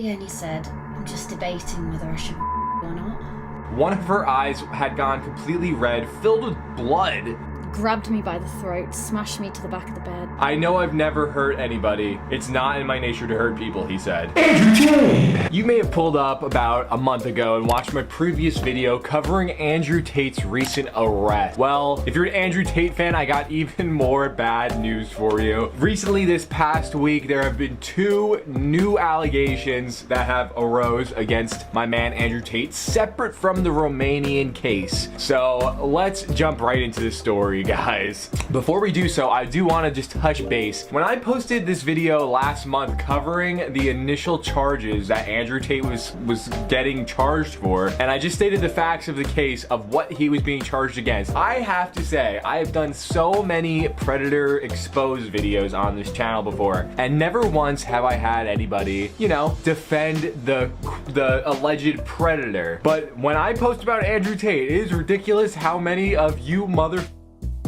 only said, I'm just debating whether I should or not. One of her eyes had gone completely red, filled with blood. Grabbed me by the throat, smashed me to the back of the bed. I know I've never hurt anybody. It's not in my nature to hurt people, he said. Andrew Tate! You may have pulled up about a month ago and watched my previous video covering Andrew Tate's recent arrest. Well, if you're an Andrew Tate fan, I got even more bad news for you. Recently, this past week, there have been 2 new allegations that have arose against my man Andrew Tate, separate from the Romanian case. So let's jump right into the story, guys. Before we do so, I do want to just touch base. When I posted this video last month covering the initial charges that Andrew Tate was getting charged for, and I just stated the facts of the case of what he was being charged against, I have to say, I have done so many predator exposed videos on this channel before, and never once have I had anybody, you know, defend the alleged predator. But when I post about Andrew Tate, it is ridiculous how many of you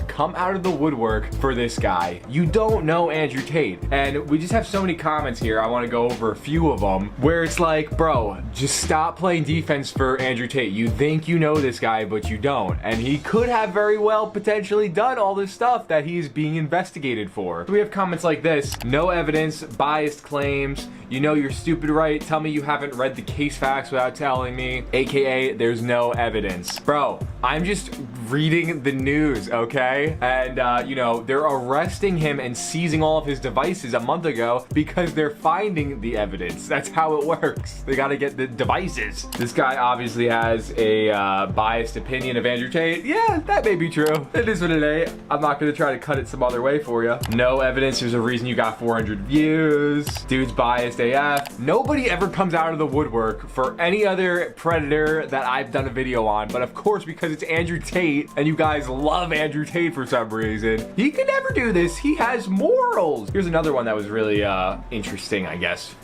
come out of the woodwork for this guy. You don't know Andrew Tate. And we just have so many comments here. I want to go over a few of them where it's like, bro, just stop playing defense for Andrew Tate. You think you know this guy, but you don't. And he could have very well potentially done all this stuff that he's being investigated for. We have comments like this: no evidence, biased claims, you know you're stupid, right? Tell me you haven't read the case facts without telling me, aka there's no evidence. Bro, I'm just reading the news, okay? And you know, they're arresting him and seizing all of his devices a month ago because they're finding the evidence. That's how it works. They gotta get the devices. This guy obviously has a biased opinion of Andrew Tate. Yeah, that may be true. It is what it is. I'm not gonna try to cut it some other way for you. No evidence. There's a reason you got 400 views. Dude's biased AF. Nobody ever comes out of the woodwork for any other predator that I've done a video on, but of course, because it's Andrew Tate and you guys love Andrew Tate for some reason, he could never do this. He has morals. Here's another one that was really interesting, I guess,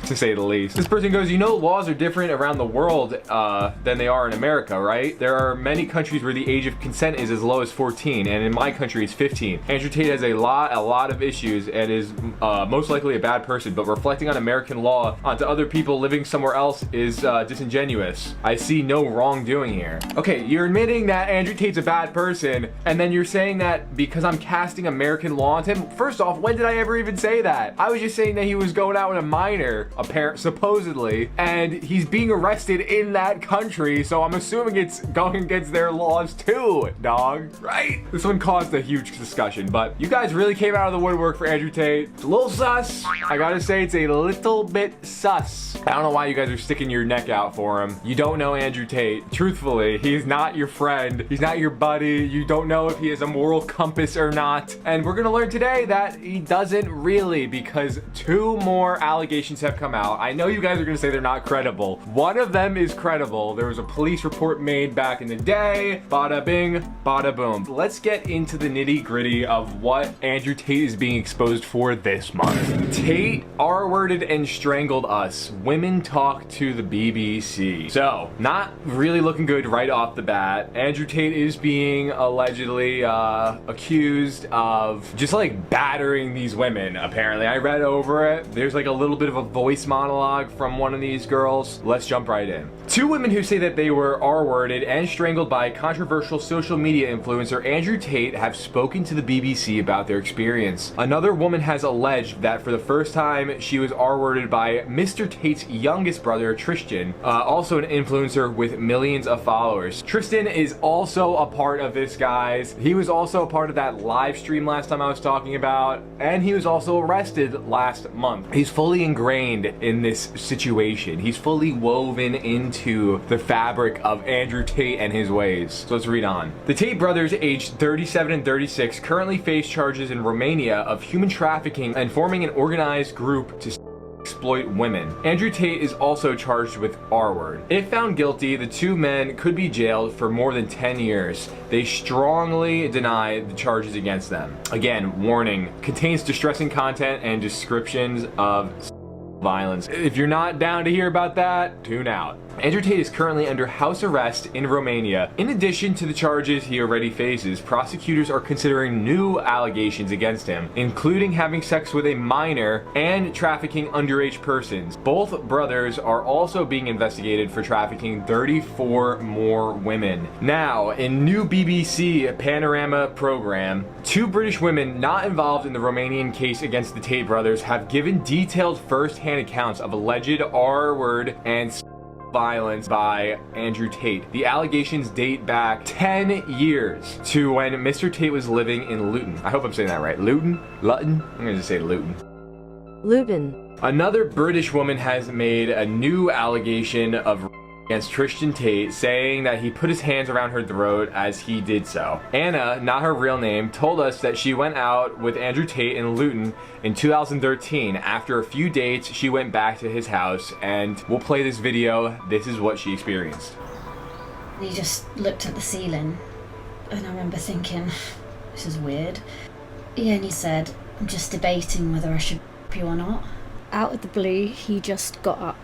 to say the least. This person goes, you know, laws are different around the world than they are in America, right? There are many countries where the age of consent is as low as 14, and in my country it's 15. Andrew Tate has a lot of issues and is most likely a bad person, but reflecting on American law onto other people living somewhere else is disingenuous. I see no wrongdoing here. Okay, you're admitting that Andrew Tate's a bad person, and then you're saying that because I'm casting American law onto him. First off, when did I ever even say that? I was just saying that he was going out with a minor, supposedly, and he's being arrested in that country, so I'm assuming it's going against their laws too, dog, right? This one caused a huge discussion, but you guys really came out of the woodwork for Andrew Tate. It's a little sus. I gotta say, it's a little bit sus. I don't know why you guys are sticking your neck out for him. You don't know Andrew Tate. Truthfully, he's not your friend. He's not your buddy. You don't know if he has a moral compass or not. And we're gonna learn today that he doesn't really, because 2 more allegations have come out. I know you guys are gonna say they're not credible. One of them is credible. There was a police report made back in the day. Bada bing, bada boom. Let's get into the nitty gritty of what Andrew Tate is being exposed for this month. Tate R-worded and strangled us. Women talk to the BBC. So, not really looking good right off the bat. Andrew Tate is being allegedly accused of just like battering these women, apparently. I read over it. There's like a little bit of a voice monologue from one of these girls. Let's jump right in. 2 women who say that they were R-worded and strangled by controversial social media influencer Andrew Tate have spoken to the BBC about their experience. Another woman has alleged that for the first time she was R-worded by Mr. Tate's youngest brother, Tristian, also an influencer with millions of followers. Tristian is also a part of this, guys. He was also a part of that live stream last time I was talking about, and he was also arrested last month. He's fully ingrained in this situation. He's fully woven into the fabric of Andrew Tate and his ways. So let's read on. The Tate brothers, aged 37 and 36, currently face charges in Romania of human trafficking and forming an organized group to exploit women. Andrew Tate is also charged with R-word. If found guilty, the 2 men could be jailed for more than 10 years. They strongly deny the charges against them. Again, warning, contains distressing content and descriptions of violence. If you're not down to hear about that, tune out. Andrew Tate is currently under house arrest in Romania. In addition to the charges he already faces, prosecutors are considering new allegations against him, including having sex with a minor and trafficking underage persons. Both brothers are also being investigated for trafficking 34 more women. Now, in new BBC Panorama program, 2 British women not involved in the Romanian case against the Tate brothers have given detailed first-hand accounts of alleged R-word and violence by Andrew Tate. The allegations date back 10 years to when Mr. Tate was living in Luton. I hope I'm saying that right. Luton? Luton? I'm gonna just say Luton. Luton. Another British woman has made a new allegation of against Tristian Tate, saying that he put his hands around her throat as he did so. Anna, not her real name, told us that she went out with Andrew Tate in Luton in 2013. After a few dates, she went back to his house, and we'll play this video. This is what she experienced. He just looked at the ceiling, and I remember thinking, this is weird. Yeah, and he said, I'm just debating whether I should you or not. Out of the blue, he just got up,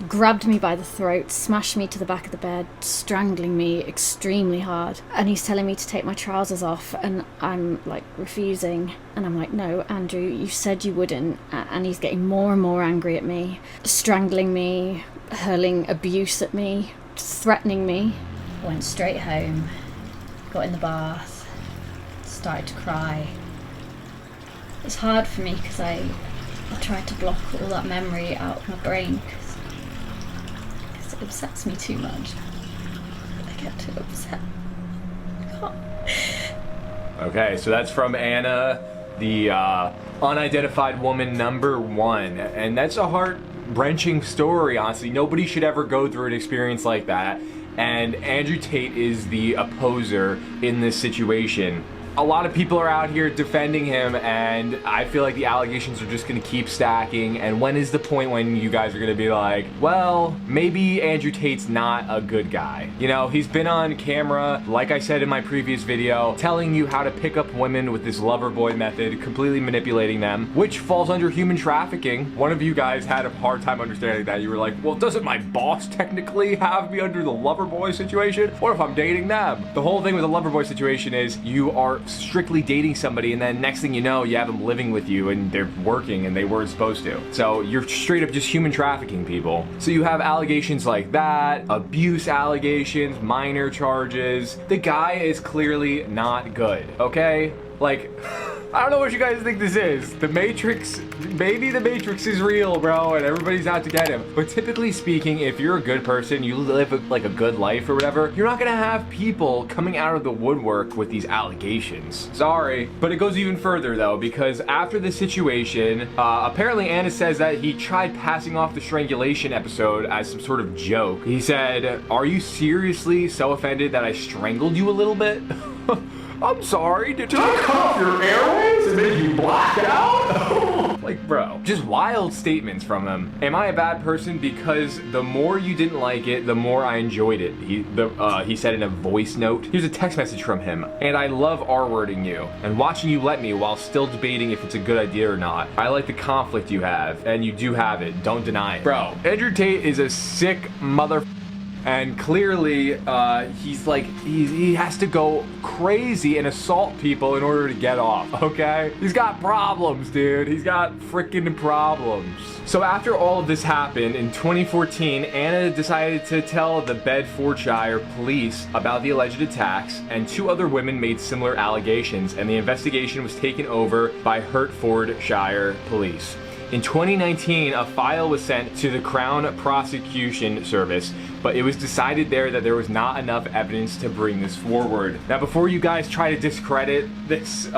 grabbed me by the throat, smashed me to the back of the bed, strangling me extremely hard. And he's telling me to take my trousers off, and I'm like refusing. And I'm like, no, Andrew, you said you wouldn't. And he's getting more and more angry at me, strangling me, hurling abuse at me, threatening me. I went straight home, got in the bath, started to cry. It's hard for me because I tried to block all that memory out of my brain because it upsets me too much. I get too upset. Okay, so that's from Anna, the unidentified woman #1, and that's a heart-wrenching story, honestly. Nobody should ever go through an experience like that, and Andrew Tate is the opposer in this situation. A lot of people are out here defending him, and I feel like the allegations are just gonna keep stacking. And when is the point when you guys are gonna be like, well, maybe Andrew Tate's not a good guy? You know, he's been on camera, like I said in my previous video, telling you how to pick up women with this lover boy method, completely manipulating them, which falls under human trafficking. One of you guys had a hard time understanding that. You were like, well, doesn't my boss technically have me under the lover boy situation? What if I'm dating them? The whole thing with the lover boy situation is you are strictly dating somebody, and then next thing you know, you have them living with you and they're working and they weren't supposed to. So you're straight up just human trafficking people. So you have allegations like that, abuse allegations, minor charges. The guy is clearly not good, okay? Like, I don't know what you guys think this is. The Matrix, maybe the Matrix is real, bro, and everybody's out to get him. But typically speaking, if you're a good person, you live like a good life or whatever, you're not gonna have people coming out of the woodwork with these allegations. Sorry. But it goes even further though, because after this situation, apparently Anna says that he tried passing off the strangulation episode as some sort of joke. He said, "Are you seriously so offended that I strangled you a little bit?" I'm sorry, did I cut off your airways and make you black out? Like, bro, just wild statements from him. Am I a bad person because the more you didn't like it, the more I enjoyed it? He said in a voice note. Here's a text message from him. And I love R-wording you and watching you let me while still debating if it's a good idea or not. I like the conflict you have, and you do have it. Don't deny it. Bro, Andrew Tate is a sick mother. And clearly, he has to go crazy and assault people in order to get off, okay? He's got problems, dude. He's got freaking problems. So after all of this happened, in 2014, Anna decided to tell the Bedfordshire police about the alleged attacks, and 2 other women made similar allegations, and the investigation was taken over by Hertfordshire police. In 2019, a file was sent to the Crown Prosecution Service, but it was decided there that there was not enough evidence to bring this forward. Now, before you guys try to discredit this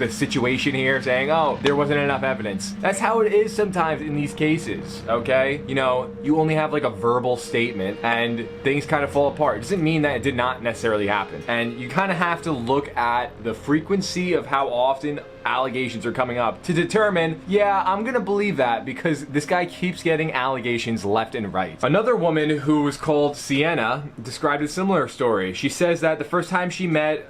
situation here, saying, oh, there wasn't enough evidence, that's how it is sometimes in these cases, okay? You know, you only have like a verbal statement and things kind of fall apart. It doesn't mean that it did not necessarily happen. And you kind of have to look at the frequency of how often allegations are coming up to determine, yeah, I'm gonna believe that because this guy keeps getting allegations left and right. Another woman who was called Sienna described a similar story. She says that the first time she met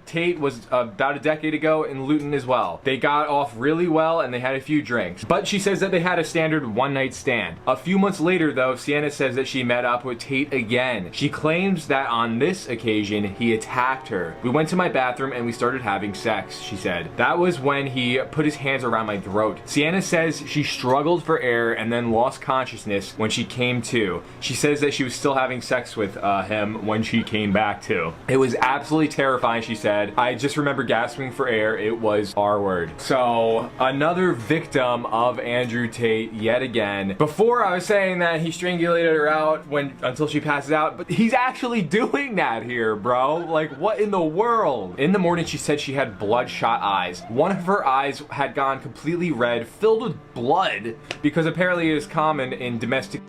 Tate was about a decade ago in Luton as well. They got off really well and they had a few drinks. But she says that they had a standard one-night stand. A few months later though, Sienna says that she met up with Tate again. She claims that on this occasion, he attacked her. We went to my bathroom and we started having sex, she said. That was when he put his hands around my throat. Sienna says she struggled for air and then lost consciousness when she came to. She says that she was still having sex with him when she came back to. It was absolutely terrifying, she said. I just remember gasping for air. It was R word. So, another victim of Andrew Tate yet again. Before I was saying that he strangulated her out until she passes out, but he's actually doing that here, bro. Like, what in the world? In the morning, she said she had bloodshot eyes. One of her eyes had gone completely red, filled with blood, because apparently it is common in domestic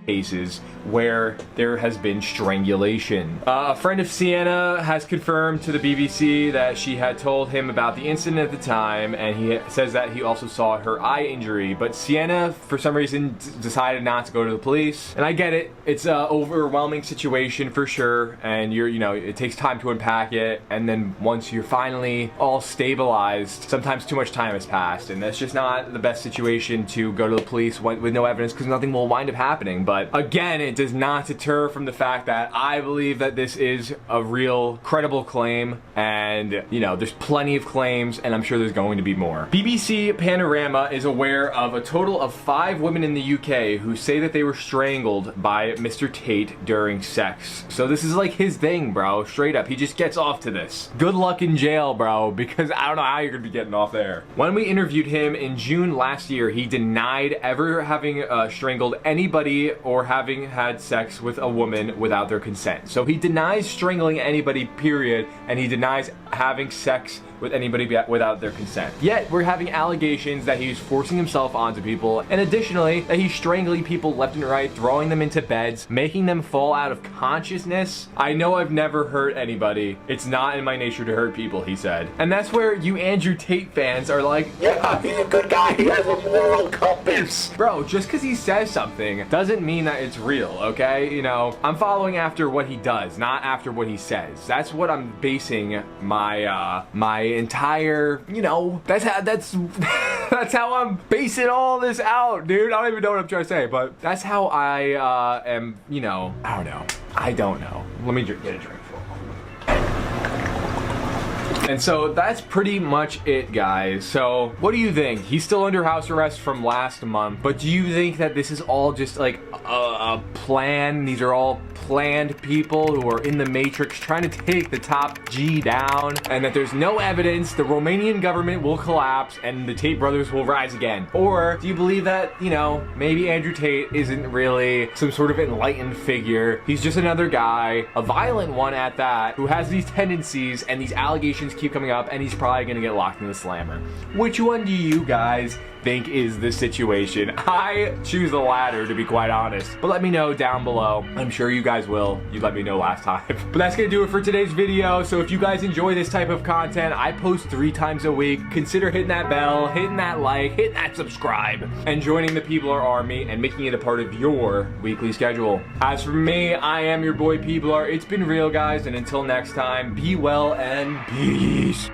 cases where there has been strangulation. A friend of Sienna has confirmed to the BBC that she had told him about the incident at the time, and he says that he also saw her eye injury, but Sienna for some reason decided not to go to the police. And I get it, it's an overwhelming situation for sure, and it takes time to unpack it, and then once you're finally all stabilized, sometimes too much time has passed, and that's just not the best situation to go to the police with no evidence, because nothing will wind up happening. But again, it does not deter from the fact that I believe that this is a real credible claim, and there's plenty of claims, and I'm sure there's going to be more. BBC Panorama is aware of a total of 5 women in the UK who say that they were strangled by Mr. Tate during sex. So this is like his thing, bro. Straight up, he just gets off to this. Good luck in jail, bro, because I don't know how you're gonna be getting off there. When we interviewed him in June last year, he denied ever having strangled anybody or having had sex with a woman without their consent. So he denies strangling anybody, period, and he denies having sex with anybody without their consent. Yet, we're having allegations that he's forcing himself onto people, and additionally, that he's strangling people left and right, throwing them into beds, making them fall out of consciousness. I know I've never hurt anybody. It's not in my nature to hurt people, he said. And that's where you Andrew Tate fans are like, yeah, he's a good guy, he has a moral compass. Bro, just because he says something doesn't mean that it's real, okay? I'm following after what he does, not after what he says. That's what I'm basing my entire, that's how I'm basing all this out, dude. I don't even know what I'm trying to say, but that's how I am, I don't know. Let me get a drink. And so that's pretty much it, guys. So what do you think? He's still under house arrest from last month, but do you think that this is all just like a plan? These are all planned people who are in the Matrix trying to take the top G down, and that there's no evidence, the Romanian government will collapse and the Tate brothers will rise again? Or do you believe that, maybe Andrew Tate isn't really some sort of enlightened figure? He's just another guy, a violent one at that, who has these tendencies and these allegations keep coming up, and he's probably gonna get locked in the slammer. Which one do you guys think is the situation? I choose the latter, to be quite honest. But let me know down below. I'm sure you guys will. You let me know last time. But that's gonna do it for today's video. So if you guys enjoy this type of content, I post 3 times a week. Consider hitting that bell, hitting that like, hitting that subscribe, and joining the Peablar army and making it a part of your weekly schedule. As for me, I am your boy Peablar. It's been real, guys, and until next time, be well and peace.